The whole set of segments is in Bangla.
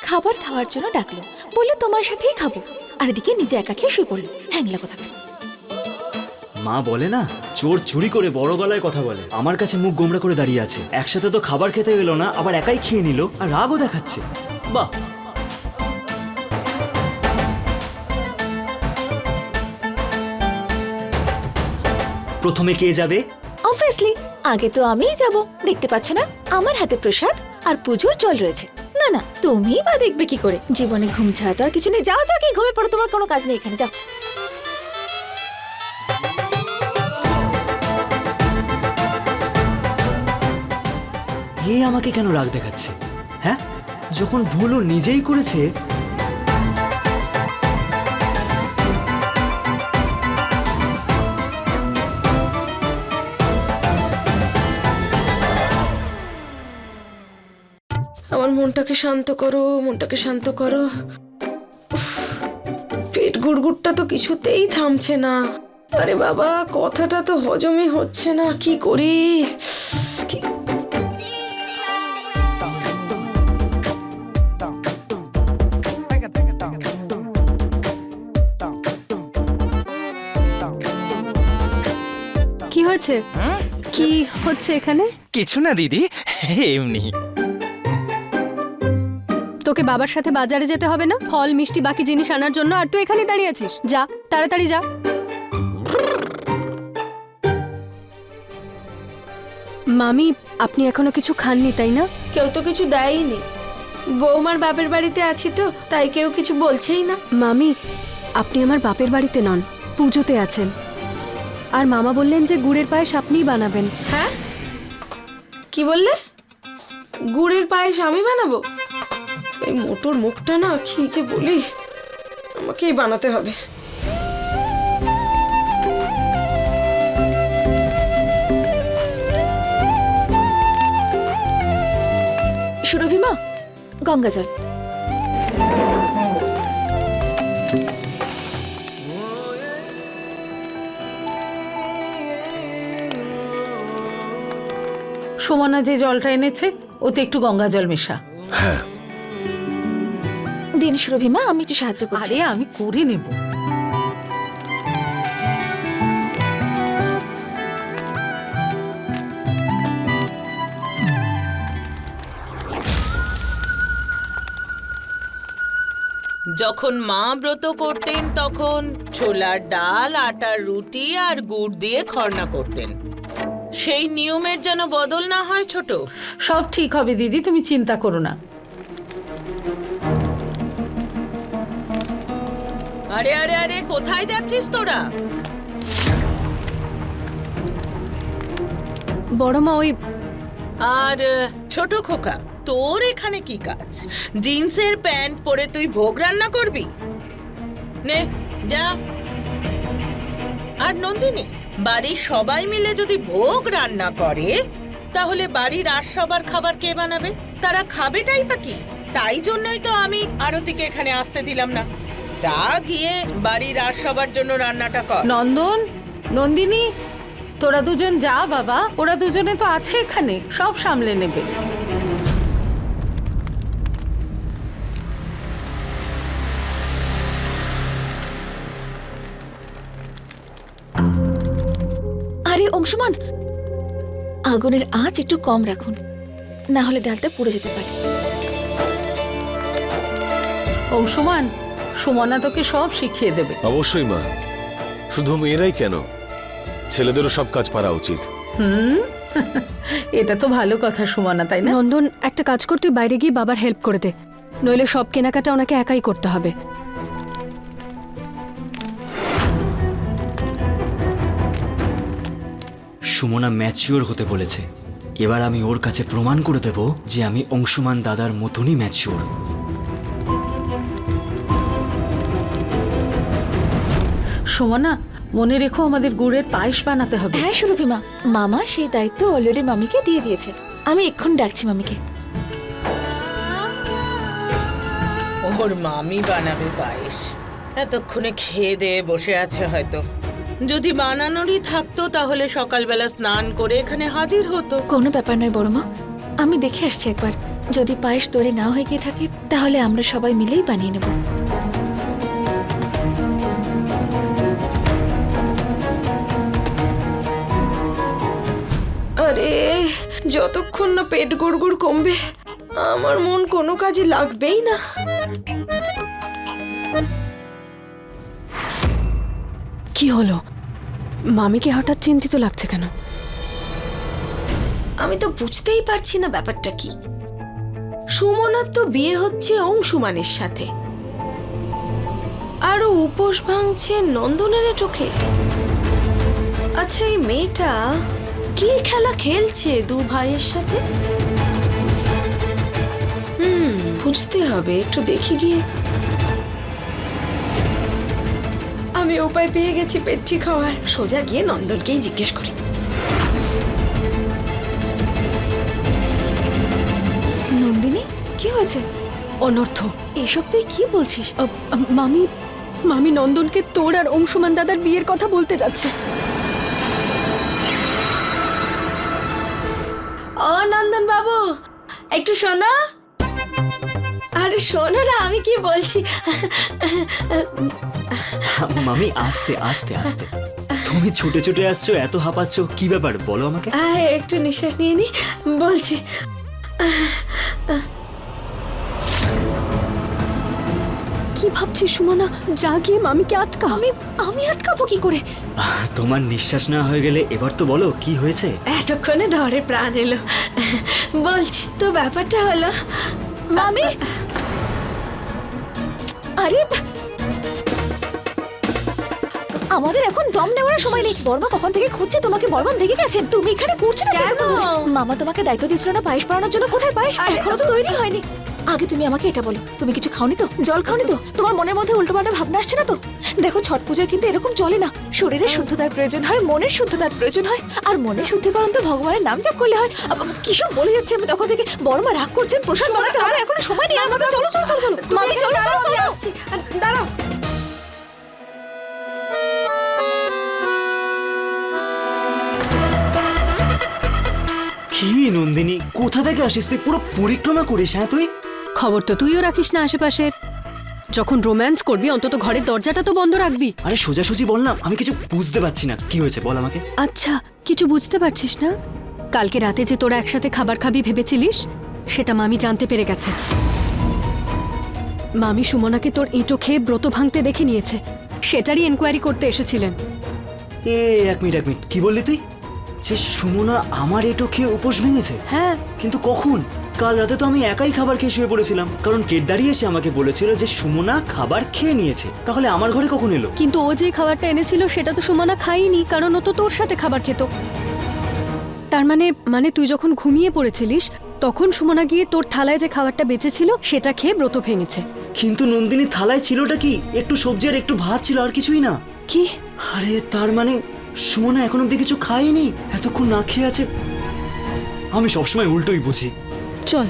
খাবার খাওয়ার জন্য ডাকলো, বললো তোমার সাথেই খাবো, আর এদিকে নিজে একা খেয়ে শুয়ে পড়লো। হ্যাংলা কোথাকার। মা বলে না, চোর চুরি করে বড় গলায় কথা বলে। আমার কাছে মুখ গোমড়া করে দাঁড়িয়ে আছে, একসাথে তো খাবার খেতে গেল না, আবার একাই খেয়ে নিল আর রাগও দেখাচ্ছে। বাহ। প্রথমে কে যাবে? অবভিয়াসলি আগে তো আমিই যাব। দেখতে পাচ্ছ না আমার হাতে প্রসাদ আর পুজোর জল রয়েছে। না না, তুমি বা দেখবে কি করে? জীবনে ঘুম ছাড়া তো আর কিছু নেই। যাও যাও, কি ঘুমিয়ে পড়ো, তোমার কোনো কাজ নেই এখানে, যাও। এ আমাকে কেন রাগ দেখাচ্ছে? হ্যাঁ, যখন ভুলও নিজেই করেছে। আমার মনটাকে শান্ত করো, মনটাকে শান্ত করো। উফ, পেট গুড়গুড়টা তো কিছুতেই থামছে না। আরে বাবা, কথাটা তো হজমই হচ্ছে না, কি করি? কি হয়েছে? কি হচ্ছে এখানে? কিছু না দিদি, এমনি। তোকে বাবার সাথে বাজারে যেতে হবে না ফল মিষ্টি বাকি জিনিস আনার জন্য? আর তুই এখানে দাঁড়িয়ে আছিস? যা তাড়াতাড়ি যা। মামি, আপনি এখনো কিছু খাননি তাই না? কেউ তো কিছু দেয়নি। বৌমার বাপের বাড়িতে আছি তো, তাই কেউ কিছু বলছেই না। মামি, আপনি আমার বাপের বাড়িতে নন, পুজোতে আছেন। আর মামা বললেন যে গুড়ের পায়েস আপনিই বানাবেন। হ্যাঁ, কি বললে? গুড়ের পায়েস আমি বানাবো? এই মোটর মুখটা না, কি যে বলি, আমাকেই বানাতে হবে। সুরভিমা, গঙ্গা জল। সুমনা যে জলটা এনেছে ওতে একটু গঙ্গা জল মেশা। হ্যাঁ, দিন সুরভিমা, আমি একটু সাহায্য করছি। আরে আমি করে নেব। যখন মা ব্রত করতেন তখন ছোলার ডাল, আটার রুটি আর গুড় দিয়ে খরনা করতেন। সেই নিয়মের যেন বদল না হয় ছোট। সব ঠিক হবে দিদি, তুমি চিন্তা করো না। আরে আরে আরে, কোথায় যাচ্ছিস তোরা? বড় মা, ওই আর ছোট খোকা, তোর এখানে কি কাজ? জিন্সের প্যান্ট পরে তুই ভোগ রান্না করবি? নে যা। আর নন্দিনী, বাড়ির সবাই মিলে যদি ভোগ রান্না করে তাহলে বাড়ির সবার খাবার কে বানাবে? তারা খাবেটাই বা কি? তাই জন্যই তো আমি আরতিকে এখানে আসতে দিলাম না। যা গিয়ে বাড়ির সবার জন্য রান্নাটা কর। নন্দন, নন্দিনী, তোরা দুজন যা বাবা, ওরা দুজনে তো আছে এখানে, সব সামলে নেবে। আরে অংশমান, আগুনের আঁচ একটু কম রাখুন, না হলে ডালটা পুড়ে যেতে পারে। অংশুমান, সুমনা তোকে সব শিখিয়ে দেবে। অবশ্যই মা। শুধু মেয়েরাই কেন, ছেলেদেরও সব কাজ পারা উচিত। এটা তো ভালো কথা সুমনা, তাই না? নন্দন, একটা কাজ কর, তুই বাইরে গিয়ে বাবার হেল্প করে দে, নইলে সব কেনাকাটা ওনাকে একাই করতে হবে। সুমনা ম্যাচিওর হতে বলেছে, এবার আমি ওর কাছে প্রমাণ করে দেব যে আমি অংশুমান দাদার মতনই ম্যাচিওর। সুমনা, মনে রেখো আমাদের গুড়ের পায়েস বানাতে হবে। হ্যাঁ সুরভিমা, মামা সেই দায়িত্ব অলরেডি মামিকে দিয়ে দিয়েছে। আমি এক্ষুনি ডাকছি মামিকে। ওর মামি বানাবে পায়েস। এতক্ষণে খেয়ে দিয়ে বসে আছে হয়তো। যদি বানানোরই থাকতো তাহলে সকালবেলা স্নান করে এখানে হাজির হতো। কোনো ব্যাপার নয় বড় মা, আমি দেখে আসছি একবার। যদি পায়েস তৈরি না হয়ে গিয়ে থাকে তাহলে আমরা সবাই মিলেই বানিয়ে নেব। আরে যতক্ষণ না পেট গুড়গুড় কমবে আমার মন কোনো কাজে লাগবেই না। কি হলো? মামিকে হঠাৎ চিন্তিত লাগছে কেন? আমি তো বুঝতেই পারছি না ব্যাপারটা কি। সুমনার তো বিয়ে হচ্ছে অংশুমানের সাথে, আরো উপোস ভাঙছে নন্দনের চোখে। আচ্ছা এই মেয়েটা কি খেলা খেলছে দু ভাইয়ের সাথে? বুঝতে হবে, একটু দেখি গিয়ে। আমি উপায় পেয়ে গেছি পেট ঠিক হওয়ার। সোজা গিয়ে নন্দনকেই জিজ্ঞেস করি। নন্দিনী, কি হয়েছে? অনর্থ। এসব তুই কি বলছিস? মামি মামি নন্দনকে তোর আর অংশুমান দাদার বিয়ের কথা বলতে যাচ্ছে। ও নন্দন বাবু, একটু শোনো। আরে শোনো না আমি কি বলছি। মামি আস্তে আস্তে আস্তে। তুমি ছুটে ছুটে আসছো, এত হাঁপাচ্ছ, কি ব্যাপার বলো আমাকে। একটু নিঃশ্বাস নিয়ে নি, বলছি। কি ভাবছিস সুমনা? যা গিয়ে মামিকে আটকা। আমি আটকাবো কি করে? তোমার নিঃশ্বাস না হয়ে গেলে এবার তো বলো কি হয়েছে। এতক্ষণে ধরে প্রাণ এলো। বলছি তো ব্যাপারটা হলো মামি, আরে আমাদের এখন দম নেওয়ার সময় নেই। বর্মা কখন থেকে খুঁজছে তোমাকে, বর্মা রেগে গেছেন। তুমি এখানে করছো না কেন? মামা তোমাকে দায়িত্ব দিয়েছিল না পায়েস বানানোর জন্য, কোথায় পায়েস? এখনো তো তৈরি হয়নি। আগে তুমি আমাকে এটা বলো, তুমি কিছু খাওনি তো? জল খাওনি তো? তোমার মনের মধ্যে উল্টোপাল্টা ভাবনা আসছে না তো? দেখো ছট পুজোয় কিন্তু এরকম চলে না। শরীরের শুদ্ধতার প্রয়োজন হয়, মনের শুদ্ধতার প্রয়োজন হয়। আর মনের শুদ্ধিকরণ তো ভগবানের নাম জপ করলে হয়। কিসব বলে যাচ্ছে আমি তখন থেকে। বর্মা রাগ করছেন, প্রসাদ বানাতে হবে, এখনো সময় নেই আমাদের। চলো চলো চলো চলো মামি, চলো চলো চলো। দাঁড়াও। কি নন্দিনী, কোথা থেকে আসিস তুই? পুরো পরিক্রমা করিস হ্যাঁ তুই? খবর তো তুইও রাখিস না আশেপাশের। যখন রোম্যান্স করবি অন্তত ঘরের দরজাটা তো বন্ধ রাখবি। আরে সোজাসুজি বল না, আমি কিছু বুঝতে পারছি না, কি হয়েছে বল আমাকে। আচ্ছা, কিছু বুঝতে পারছিস না? কালকে রাতে যে তোরা একসাথে খাবার খাবি ভেবেছিলিস, সেটা মামি জানতে পেরে গেছে। মামি সুমনাকে তোর এঁটো খেয়ে ব্রত ভাঙতে দেখে নিয়েছে, সেটারই এনকোয়ারি করতে এসেছিলেন। এক মিনিট, কি বললি তুই? যে সুমনা আমার এটো খেয়ে উপোস ভেঙেছে? হ্যাঁ। কিন্তু কখন? কাল রাতে তো আমি একাই খাবার খেয়ে শুয়ে পড়েছিলাম, কারণ কেটদারি এসে আমাকে বলেছিল যে সুমনা খাবার খেয়ে নিয়েছে। তাহলে আমার ঘরে কখন এলো? কিন্তু ও যে খাবারটা এনেছিল সেটা তো সুমনা খায়নি, কারণ ও তো তোর সাথে খাবার খেত। তার মানে তুই যখন ঘুমিয়ে পড়েছিলিস তখন সুমনা গিয়ে তোর থালায় যে খাবারটা বেঁচেছিল সেটা খেয়ে ব্রত ভেঙেছে। কিন্তু নন্দিনী, থালায় ছিলটা কি? একটু সবজি আর একটু ভাত ছিল, আর কিছুই না। কি? আরে তার মানে সুমনা এখন অব্দি কিছু খায়নি, এতক্ষণ না খেয়ে আছে। আমি সবসময় উল্টোই বুঝি। চল।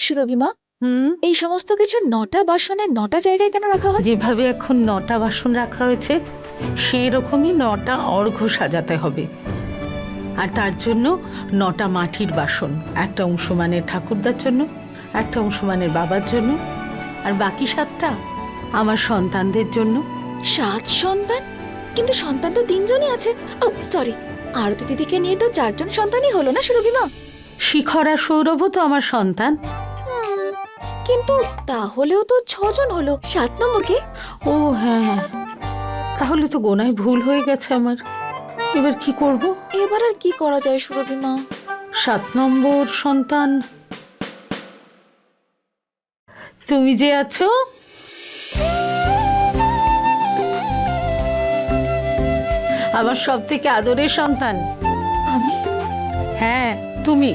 সুরভিমা, এই সমস্ত কিছু 9টা বাসনের 9টা জায়গায় কেন রাখা হয়? যেভাবে এখন 9টা বাসন রাখা হয়েছে সেই রকমই 9টা অর্ঘ্য সাজাতে হবে। আর তার জন্য 9টা মাটির বাসন, একটা অংশমানের ঠাকুরদার জন্য, একটা অংশমানের বাবার জন্য, আর বাকি 7টা আমার সন্তানদের জন্য। 7 সন্তান? কিন্তু সন্তান তো 3জনই আছে। ও সরি, আরতি দিদিকে নিয়ে তো 4জন সন্তানই হলো না সুরভিমা? শিখর আর সৌরভও তো আমার সন্তান। কিন্তু তাহলেও তো 6জন হলো। 7 নম্বর কে? ও হ্যাঁ, তাহলে তো গোনায় ভুল হয়ে গেছে আমার। এবার কি করব? এবার আর কি করা যায় সুরভিমা? 7 নম্বর সন্তান তুমি যে আছো। আমার সব থেকে আদরের সন্তান। আমি? হ্যাঁ, তুমি।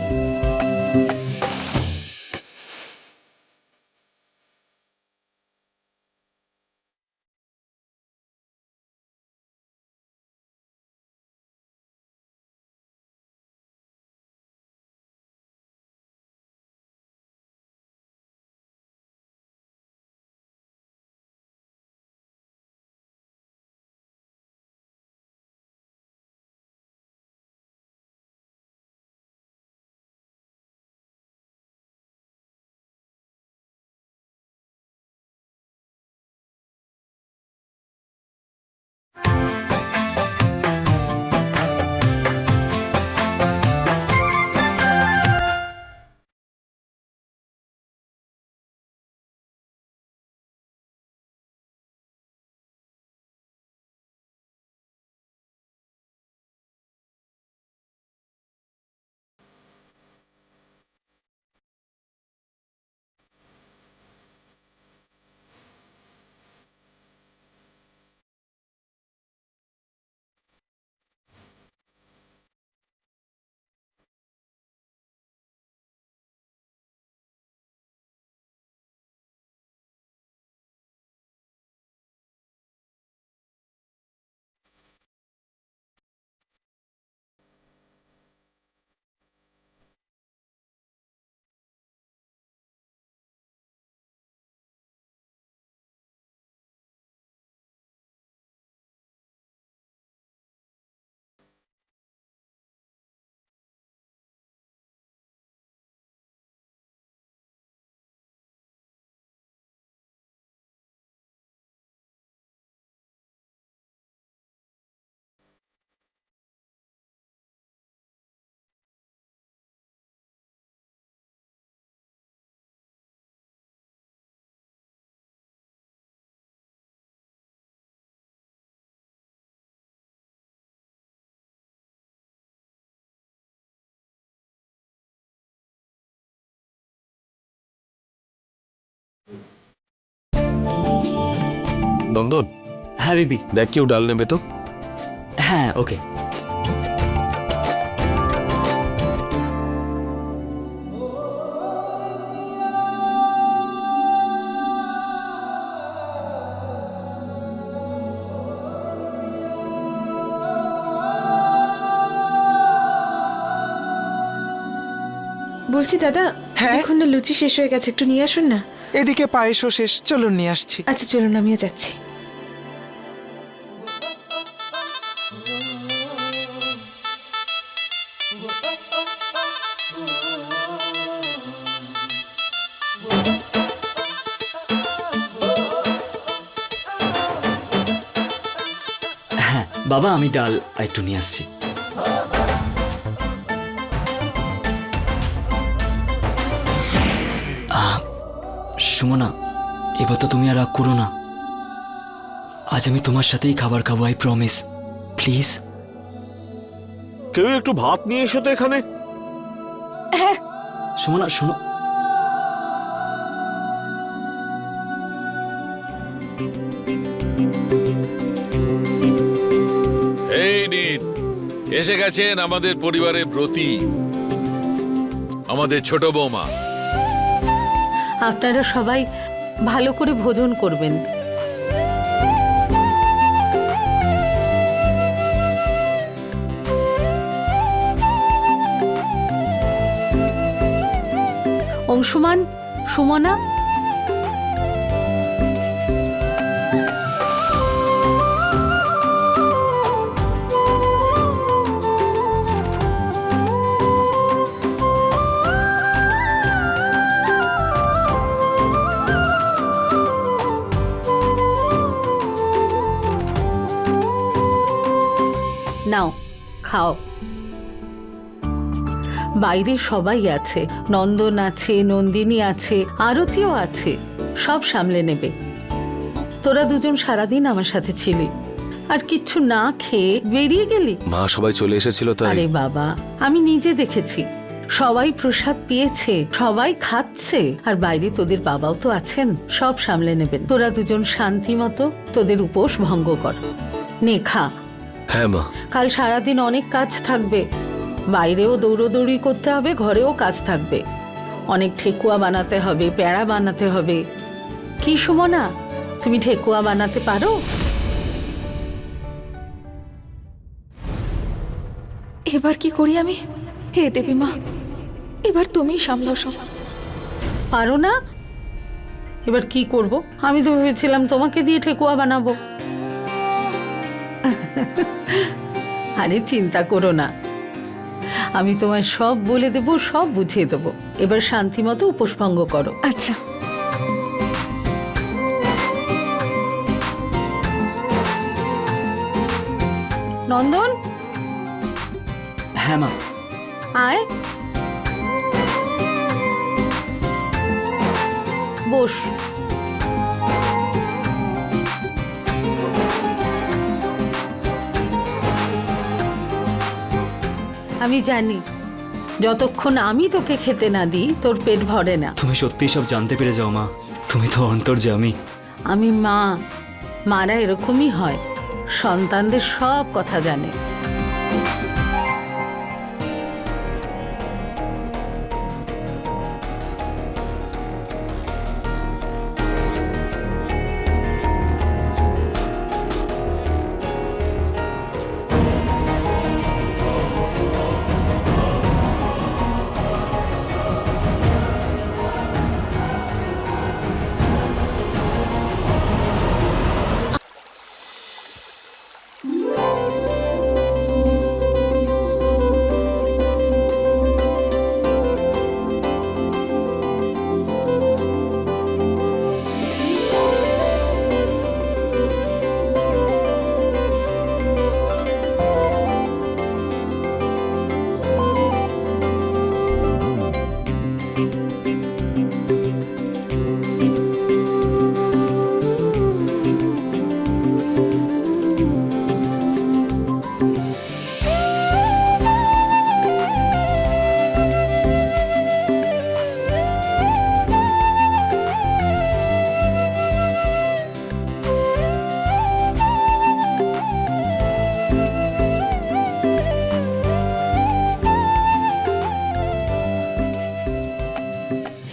নন্দন, হ্যাঁ বিবি। দেখ কেউ ডাল নেবে তো। হ্যাঁ ওকে। বলছি দাদা, হ্যাঁ? দেখুন না লুচি শেষ হয়ে গেছে, একটু নিয়ে আসুন না। এদিকে পায়েসও শেষ, চলুন নিয়ে আসছি। আচ্ছা চলুন, আমিও যাচ্ছি। হ্যাঁ বাবা, আমি ডাল একটু নিয়ে আসছি। সুমনা, এবার তো তুমি আর রাগ করো না। আজ আমি তোমার সাথেই খাবার খাবো, আই প্রমিস। প্লিজ। কেউ একটু ভাত নিয়ে এসো তো এখানে। সুমনা শোনো। এই নিন, এসে গেছেন আমাদের পরিবারের ব্রতী, আমাদের ছোট বৌমা। আপনারা সবাই ভালো করে ভোজন করবেন। অংশুমান, সুমনা, নাও খাও। বাইরে সবাই আছে, নন্দন আছে, নন্দিনী আছে, আরতিও আছে, সব সামলে নেবে। তোরা দুজন সারাদিন আমার সাথে ছিলি, আর কিচ্ছু না খেয়ে বেরিয়ে গেলি। মা সবাই চলে এসেছিল তাই। আরে বাবা, আমি নিজে দেখেছি, সবাই প্রসাদ পেয়েছে, সবাই খাচ্ছে, আর বাইরে তোদের বাবাও তো আছেন, সব সামলে নেবেন। তোরা দুজন শান্তি মতো তোদের উপোস ভঙ্গ কর, নে খা। হ্যাঁ মা। কাল সারাদিন অনেক কাজ থাকবে, বাইরেও দৌড়োদৌড়ি করতে হবে, ঘরেও কাজ থাকবে, অনেক ঠেকুয়া বানাতে হবে, প্যাড়া বানাতে হবে। কি সুমনা, তুমি ঠেকুয়া বানাতে পারো? এবার কি করি আমি? হে দেবী মা, এবার তুমি সামলাও সব। পারো না? এবার কি করব? আমি তো ভেবেছিলাম তোমাকে দিয়ে ঠেকুয়া বানাবো। আরে চিন্তা করো না, আমি তোমায় সব বলে দেব, সব বুঝিয়ে দেবো। এবার শান্তি মতো উপোস ভঙ্গ করো। আচ্ছা। নন্দন, হ্যাঁ মা। আয় বস। আমি জানি যতক্ষণ আমি তোকে খেতে না দিই তোর পেট ভরে না। তুমি সত্যিই সব জানতে পেরে যাও মা, তুমি তো অন্তর্যামী। আমি মা, মারা এরকমই হয়, সন্তানদের সব কথা জানে।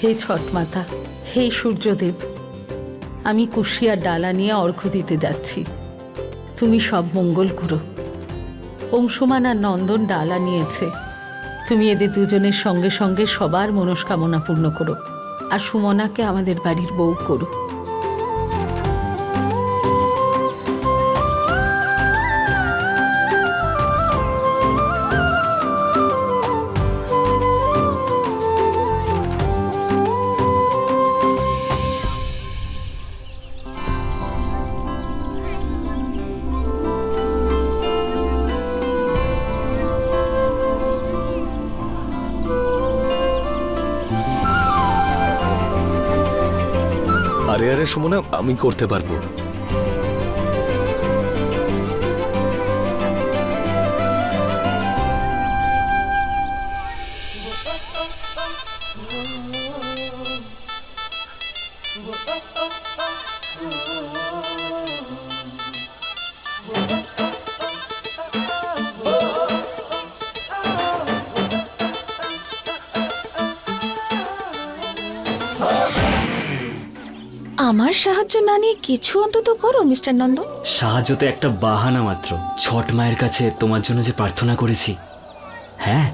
হে ছট মাতা, হে সূর্যদেব, আমি কুশিয়ার ডালা নিয়ে অর্ঘ্য দিতে যাচ্ছি, তুমি সব মঙ্গল করো। অংশুমান আর নন্দন ডালা নিয়েছে, তুমি এদের দুজনের সঙ্গে সঙ্গে সবার মনস্কামনা পূর্ণ করো, আর সুমনাকে আমাদের বাড়ির বউ করো। আরে আরে সুমনা, আমি করতে পারবো। আমার সাহায্য না নিয়ে কিছু অন্তত করো মিস্টার নন্দন। সাহায্য তো একটা বাহানা মাত্র। ছট মায়ের কাছে তোমার জন্য যে প্রার্থনা করেছি, হ্যাঁ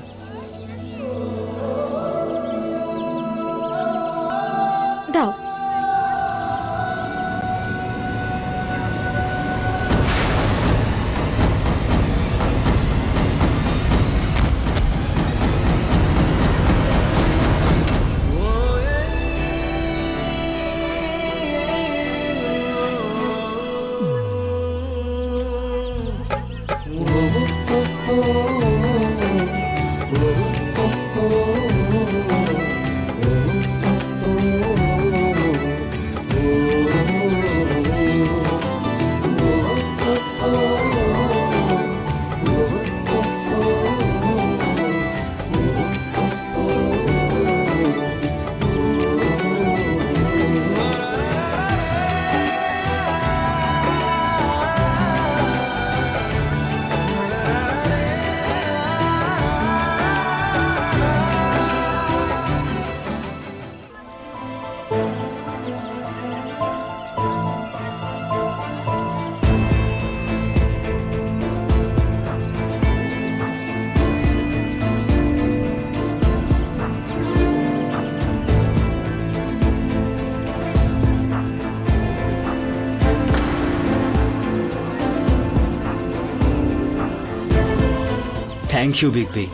থ্যাংক ইউ বিগ বি।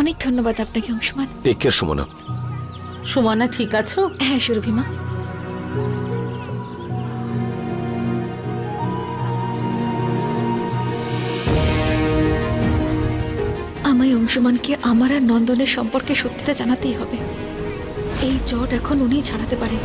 অনেক ধন্যবাদ আপনাকে অংশমান। Take care Sumana. সুমনা ঠিক আছো? হ্যাঁ সুরভিমা। আমায় অংশমানকে আমার আর নন্দনের সম্পর্কে সত্যিটা জানাতেই হবে। এই জট এখন উনিই ছাড়াতে পারেন।